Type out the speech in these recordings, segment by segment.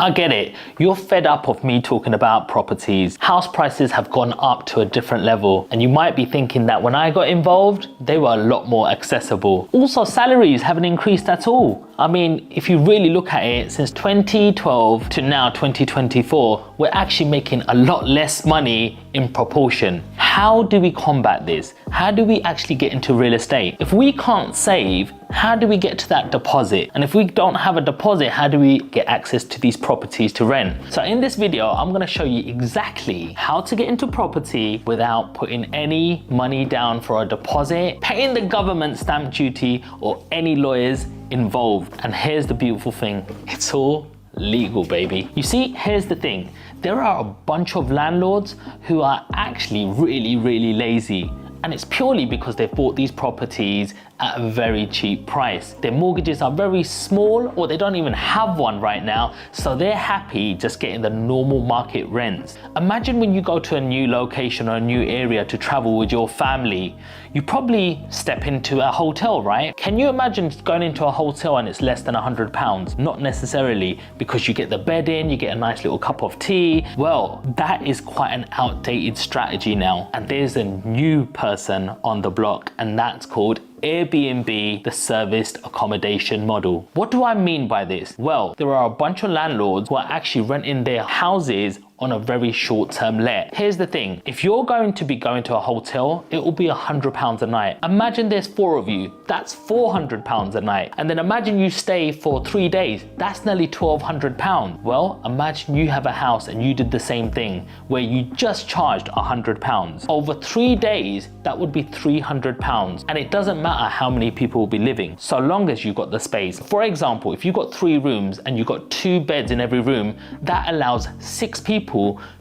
I get it. You're fed up of me talking about properties. House prices have gone up to a different level, and you might be thinking that when I got involved, they were a lot more accessible. Also, salaries haven't increased at all. I mean, if you really look at it, since 2012 to now 2024, we're actually making a lot less money in proportion. How do we combat this? How do we actually get into real estate? If we can't save, how do we get to that deposit? And if we don't have a deposit, how do we get access to these properties to rent? So in this video, I'm gonna show you exactly how to get into property without putting any money down for a deposit, paying the government stamp duty, or any lawyers involved. And here's the beautiful thing, it's all legal, baby. You see, here's the thing. There are a bunch of landlords who are actually really lazy. And it's purely because they've bought these properties at a very cheap price. Their mortgages are very small, or they don't even have one right now, so they're happy just getting the normal market rents. Imagine when you go to a new location or a new area to travel with your family, you probably step into a hotel, right? Can you imagine going into a hotel and it's less than £100? Not necessarily, because you get the bed in, you get a nice little cup of tea. Well, that is quite an outdated strategy now. And there's a new person on the block, and that's called Airbnb, the serviced accommodation model. What do I mean by this? Well, there are a bunch of landlords who are actually renting their houses on a very short-term let. Here's the thing, if you're going to be going to a hotel, it will be £100 a night. Imagine there's 4 of you, that's £400 a night. And then imagine you stay for 3 days, that's nearly £1,200. Well, imagine you have a house and you did the same thing, where you just charged £100. Over 3 days, that would be £300. And it doesn't matter how many people will be living, so long as you've got the space. For example, if you've got 3 rooms and you've got 2 beds in every room, that allows 6 people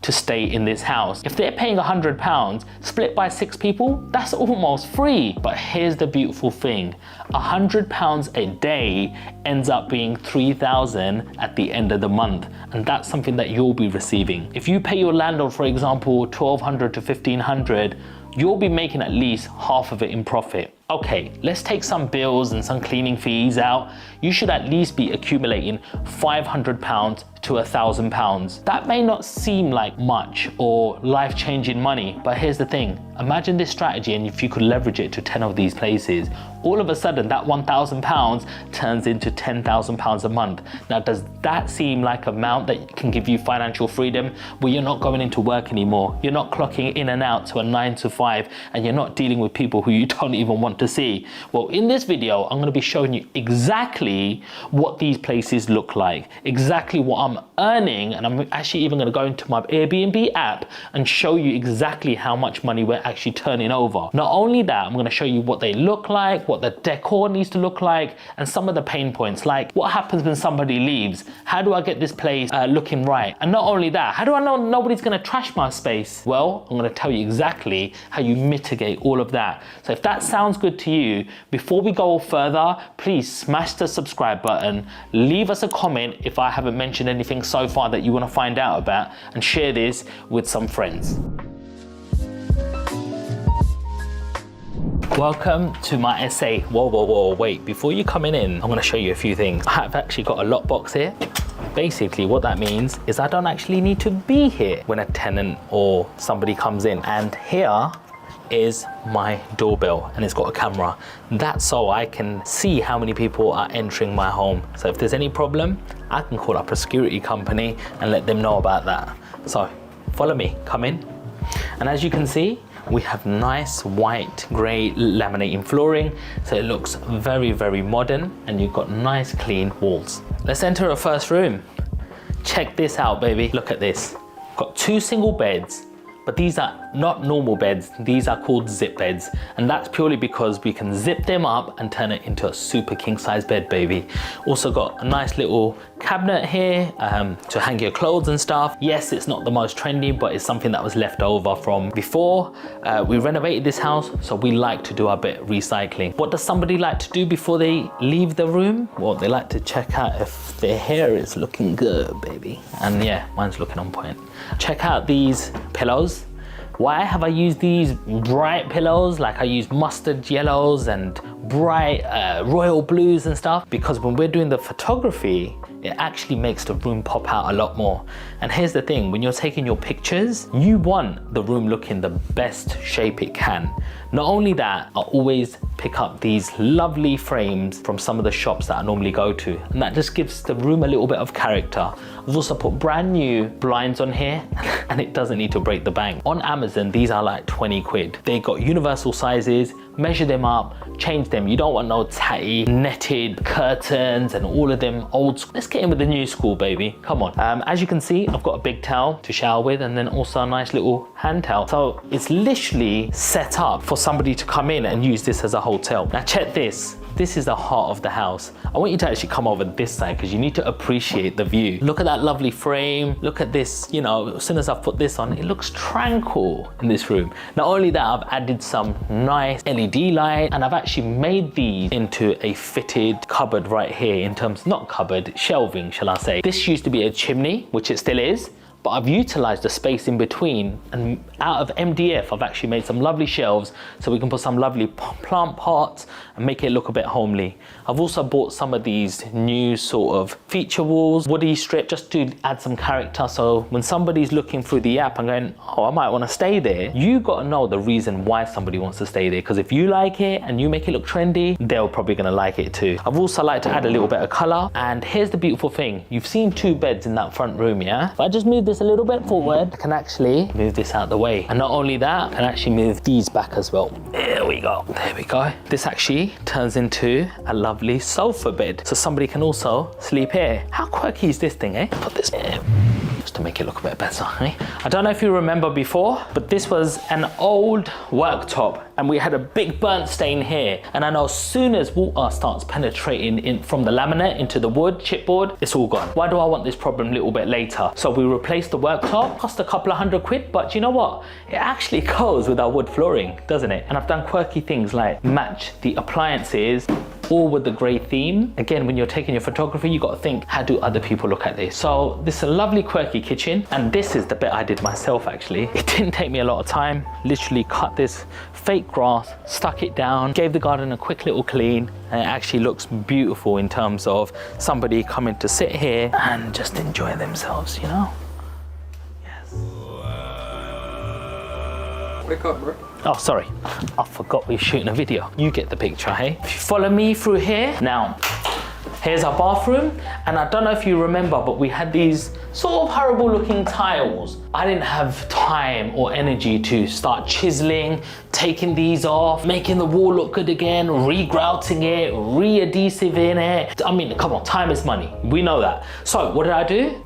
to stay in this house. If they're paying £100 split by 6 people, that's almost free. But here's the beautiful thing, £100 a day ends up being £3,000 at the end of the month, and that's something that you'll be receiving. If you pay your landlord, for example, £1,200 to £1,500, you'll be making at least half of it in profit. Okay, let's take some bills and some cleaning fees out. You should at least be accumulating £500 to £1,000. That may not seem like much or life-changing money, but here's the thing. Imagine this strategy, and if you could leverage it to 10 of these places, all of a sudden that £1,000 turns into £10,000 a month. Now, does that seem like an amount that can give you financial freedom, where you're not going into work anymore, you're not clocking in and out to a 9 to 5, and you're not dealing with people who you don't even want to see? Well, in this video, I'm going to be showing you exactly what these places look like, exactly what I'm earning, and I'm actually even going to go into my Airbnb app and show you exactly how much money we're actually turning over. Not only that, I'm going to show you what they look like, what the decor needs to look like, and some of the pain points, like what happens when somebody leaves? How do I get this place looking right? And not only that, how do I know nobody's going to trash my space? Well, I'm going to tell you exactly how you mitigate all of that. So if that sounds good to you, before we go further, please smash the subscribe button, leave us a comment if I haven't mentioned anything so far that you want to find out about, and share this with some friends. Welcome to my essay. Whoa, wait, before you coming in, I'm going to show you a few things. I have actually got a lockbox here. Basically what that means is I don't actually need to be here when a tenant or somebody comes in. And here is my doorbell, and it's got a camera. That's so I can see how many people are entering my home. So if there's any problem, I can call up a security company and let them know about that. So follow me, come in. And as you can see, we have nice white grey laminating flooring, so it looks very modern, and you've got nice clean walls. Let's enter a first room. Check this out, baby. Look at this. Got 2 single beds, but these are not normal beds, these are called zip beds. And that's purely because we can zip them up and turn it into a super king size bed, baby. Also got a nice little cabinet here to hang your clothes and stuff. Yes, it's not the most trendy, but it's something that was left over from before. We renovated this house, so we like to do our bit of recycling. What does somebody like to do before they leave the room? Well, they like to check out if their hair is looking good, baby. And yeah, mine's looking on point. Check out these pillows. Why have I used these bright pillows? Like I use mustard yellows and bright royal blues and stuff, because when we're doing the photography it actually makes the room pop out a lot more. And here's the thing, when you're taking your pictures, you want the room looking the best shape it can. Not only that, I always pick up these lovely frames from some of the shops that I normally go to, and that just gives the room a little bit of character. I've also put brand new blinds on here and it doesn't need to break the bank. On Amazon, these are like 20 quid. They got universal sizes, measure them up, change them. You don't want no tatty netted curtains and all of them old school. Let's get in with the new school, baby. Come on. As you can see, I've got a big towel to shower with and then also a nice little hand towel. So it's literally set up for somebody to come in and use this as a hotel. Now check this. This is the heart of the house. I want you to actually come over this side because you need to appreciate the view. Look at that lovely frame. Look at this, you know, as soon as I've put this on, it looks tranquil in this room. Not only that, I've added some nice LED light and I've actually made these into a fitted cupboard right here in terms, not cupboard, shelving, shall I say. This used to be a chimney, which it still is, but I've utilized the space in between, and out of MDF I've actually made some lovely shelves so we can put some lovely plant pots and make it look a bit homely. I've also bought some of these new sort of feature walls, woody strip, just to add some character, so when somebody's looking through the app and going, oh, I might want to stay there, you got to know the reason why somebody wants to stay there, because if you like it and you make it look trendy, they're probably going to like it too. I've also liked to add a little bit of color, and here's the beautiful thing. You've seen 2 beds in that front room, yeah? If I just move this a little bit forward, I can actually move this out the way. And not only that, I can actually move these back as well. There we go. There we go. This actually turns into a lovely sofa bed. So somebody can also sleep here. How quirky is this thing, eh? Put this here. Just to make it look a bit better, eh? I don't know if you remember before, but this was an old worktop and we had a big burnt stain here. And I know as soon as water starts penetrating in from the laminate into the wood, chipboard, it's all gone. Why do I want this problem a little bit later? So we replaced the worktop, cost a couple of £100, but you know what? It actually goes with our wood flooring, doesn't it? And I've done quirky things like match the appliances all with the grey theme. Again, when you're taking your photography, you got to think, how do other people look at this? So this is a lovely quirky kitchen, and this is the bit I did myself actually. It didn't take me a lot of time. Literally cut this fake grass, stuck it down, gave the garden a quick little clean, and it actually looks beautiful in terms of somebody coming to sit here and just enjoy themselves, you know? Yes. Wake up, bro. Oh, sorry, I forgot we're shooting a video. You get the picture, hey? If you follow me through here, now, here's our bathroom, and I don't know if you remember, but we had these sort of horrible looking tiles. I didn't have time or energy to start chiseling, taking these off, making the wall look good again, re-grouting it, re-adhesiving it. I mean, come on, time is money. We know that. So what did I do?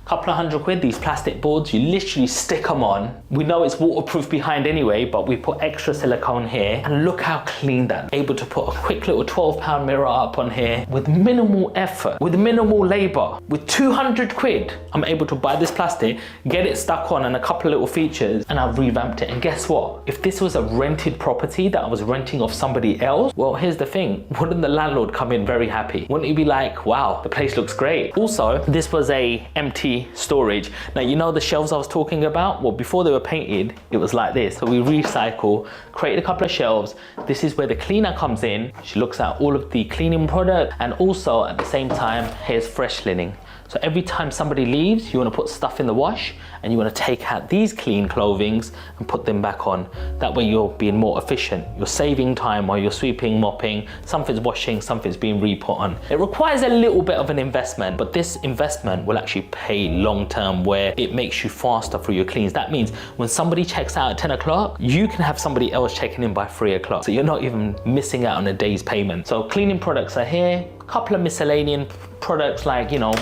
Couple of £100, these plastic boards, you literally stick them on. We know it's waterproof behind anyway, but we put extra silicone here, and look how clean that. Able to put a quick little £12 mirror up on here with minimal effort, with minimal labor. With £200, I'm able to buy this plastic, get it stuck on and a couple of little features, and I've revamped it. And guess what? If this was a rented property that I was renting off somebody else, well, here's the thing, wouldn't the landlord come in very happy? Wouldn't he be like, wow, the place looks great? Also, this was a empty storage. Now, you know the shelves I was talking about? Well, before they were painted, it was like this. So we recycle, create a couple of shelves. This is where the cleaner comes in. She looks at all of the cleaning product, and also at the same time, here's fresh linen. So every time somebody leaves, you want to put stuff in the wash, and you want to take out these clean clothings and put them back on. That way you're being more efficient. You're saving time while you're sweeping, mopping, something's washing, something's being re-put on. It requires a little bit of an investment, but this investment will actually pay long-term, where it makes you faster through your cleans. That means when somebody checks out at 10 o'clock, you can have somebody else checking in by 3 o'clock. So you're not even missing out on a day's payment. So cleaning products are here, a couple of miscellaneous products like, you know,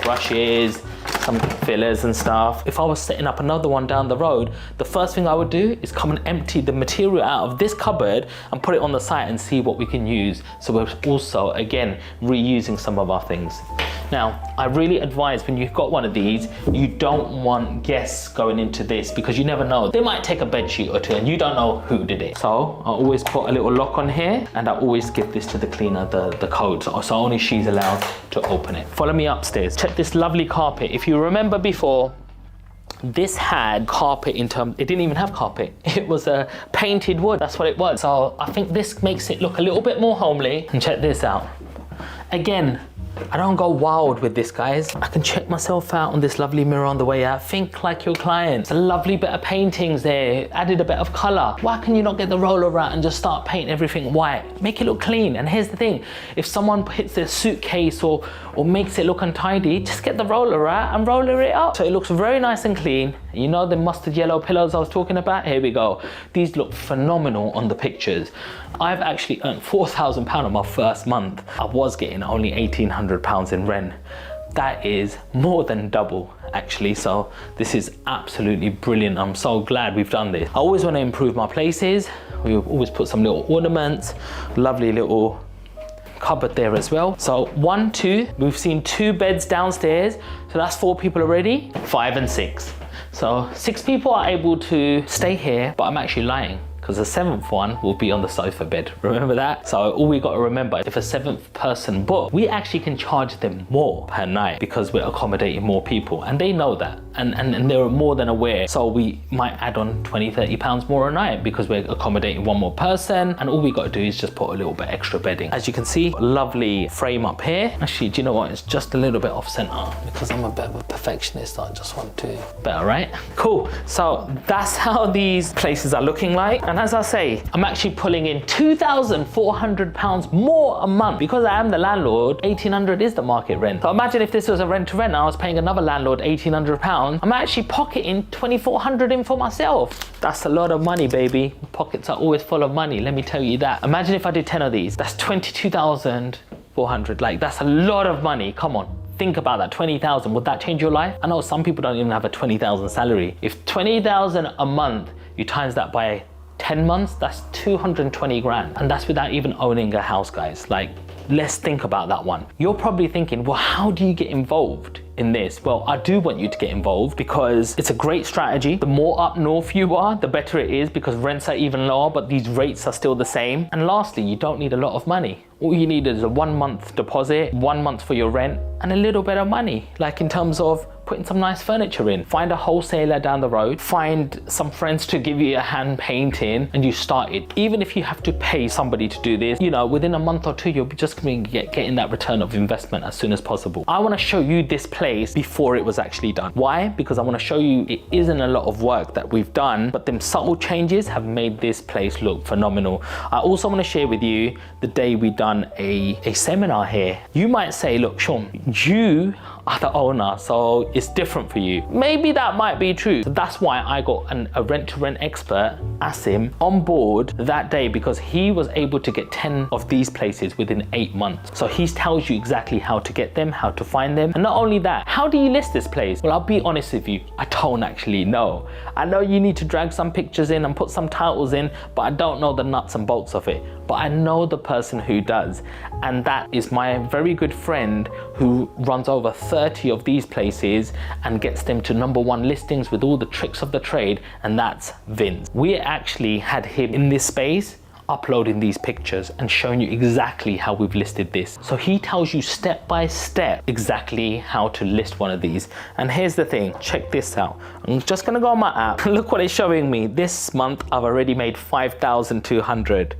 brushes, some fillers and stuff. If I was setting up another one down the road, the first thing I would do is come and empty the material out of this cupboard and put it on the site and see what we can use. So we're also, again, reusing some of our things. Now, I really advise when you've got one of these, you don't want guests going into this, because you never know. They might take a bed sheet or two and you don't know who did it. So I always put a little lock on here, and I always give this to the cleaner, the code. So only she's allowed to open it. Follow me upstairs. Check this lovely carpet. If you remember before, this had carpet in terms, it didn't even have carpet. It was a painted wood, that's what it was. So I think this makes it look a little bit more homely. And check this out. Again, I don't go wild with this, guys. I can check myself out on this lovely mirror on the way out. Think like your clients. A lovely bit of paintings there, added a bit of color. Why can you not get the roller out and just start painting everything white? Make it look clean. And here's the thing, if someone hits their suitcase or makes it look untidy, just get the roller out and roller it up. So it looks very nice and clean. You know the mustard yellow pillows I was talking about? Here we go. These look phenomenal on the pictures. I've actually earned £4,000 on my first month. I was getting only £1,800 in rent. That is more than double actually, so this is absolutely brilliant. I'm so glad we've done this. I always want to improve my places. We always put some little ornaments, lovely little cupboard there as well. So 1, 2, we've seen 2 beds downstairs, so that's 4 people already. 5 and 6. So 6 people are able to stay here, but I'm actually lying, because the 7th one will be on the sofa bed. Remember that? So all we got to remember, if a 7th person book, we actually can charge them more per night because we're accommodating more people, and they know that. And they're more than aware. So we might add on 20, 30 pounds more a night because we're accommodating 1 more person, and all we got to do is just put a little bit extra bedding. As you can see, lovely frame up here. Actually, do you know what? It's just a little bit off center because I'm a bit of a perfectionist. I just want to better, right? Cool. So that's how these places are looking like. And as I say, I'm actually pulling in £2,400 more a month because I am the landlord. 1,800 is the market rent. So imagine if this was a rent to rent, I was paying another landlord £1,800. I'm actually pocketing £2,400 in for myself. That's a lot of money, baby. Pockets are always full of money, let me tell you that. Imagine if I did 10 of these. That's 22,400. Like, that's a lot of money. Come on. Think about that, 20,000, would that change your life? I know some people don't even have a 20,000 salary. If 20,000 a month, you times that by 10 months, that's 220 grand. And that's without even owning a house, guys. Like, let's think about that one. You're probably thinking, well, how do you get involved in this? Well, I do want you to get involved because it's a great strategy. The more up north you are, the better it is because rents are even lower, but these rates are still the same. And lastly, you don't need a lot of money. All you need is a 1 month deposit, 1 month for your rent, and a little bit of money, like in terms of putting some nice furniture in. Find a wholesaler down the road, find some friends to give you a hand painting, and you start it. Even if you have to pay somebody to do this, you know, within a month or 2, you're just going to getting that return of investment as soon as possible. I want to show you this place before it was actually done. Why? Because I want to show you it isn't a lot of work that we've done, but them subtle changes have made this place look phenomenal. I also want to share with you the day we done a seminar here. You might say, look, Sean, you are the owner, so it's different for you. Maybe that might be true. So that's why I got a rent-to-rent expert, Asim, on board that day because he was able to get 10 of these places within 8 months. So he tells you exactly how to get them, how to find them. And not only that, how do you list this place? Well, I'll be honest with you, I don't actually know. I know you need to drag some pictures in and put some titles in, but I don't know the nuts and bolts of it. But I know the person who does. And that is my very good friend who runs over 30 of these places and gets them to #1 listings with all the tricks of the trade, and that's Vince. We actually had him in this space uploading these pictures and showing you exactly how we've listed this. So he tells you step by step exactly how to list one of these. And here's the thing, check this out. I'm just gonna go on my app. Look what it's showing me. This month I've already made 5,200.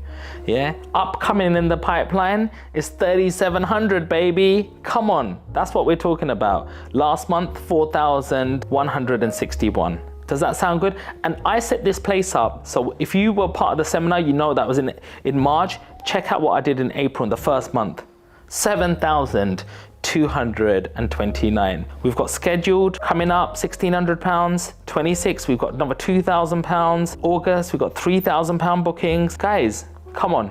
Yeah, upcoming in the pipeline is 3,700, baby. Come on, that's what we're talking about. Last month, 4,161. Does that sound good? And I set this place up. So if you were part of the seminar, you know that was in March. Check out what I did in April in the first month. 7,229. We've got scheduled coming up £1,600. 26, we've got another £2,000. August, we've got £3,000 bookings. Guys, come on,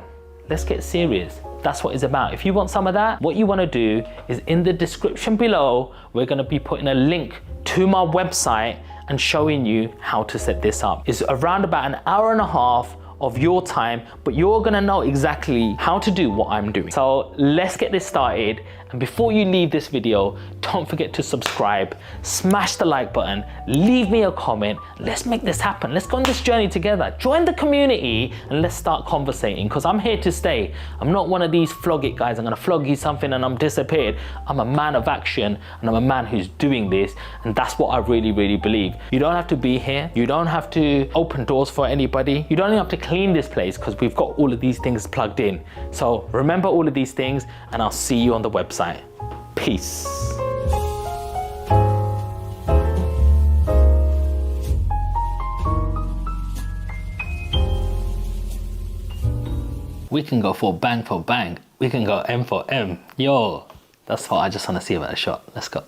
let's get serious. That's what it's about. If you want some of that, what you want to do is in the description below, we're going to be putting a link to my website and showing you how to set this up. It's around about an hour and a half of your time, but you're gonna know exactly how to do what I'm doing. So let's get this started. And before you leave this video, don't forget to subscribe, smash the like button, leave me a comment. Let's make this happen. Let's go on this journey together. Join the community and let's start conversating, because I'm here to stay. I'm not one of these flog it guys. I'm gonna flog you something and I'm disappeared. I'm a man of action and I'm a man who's doing this, and that's what I really, really believe. You don't have to be here. You don't have to open doors for anybody. You don't even have to clean this place because we've got all of these things plugged in. So remember all of these things, and I'll see you on the website. website. Peace. We can go for bang. We can go M for M. Yo, that's what I just want to see about a shot. Let's go.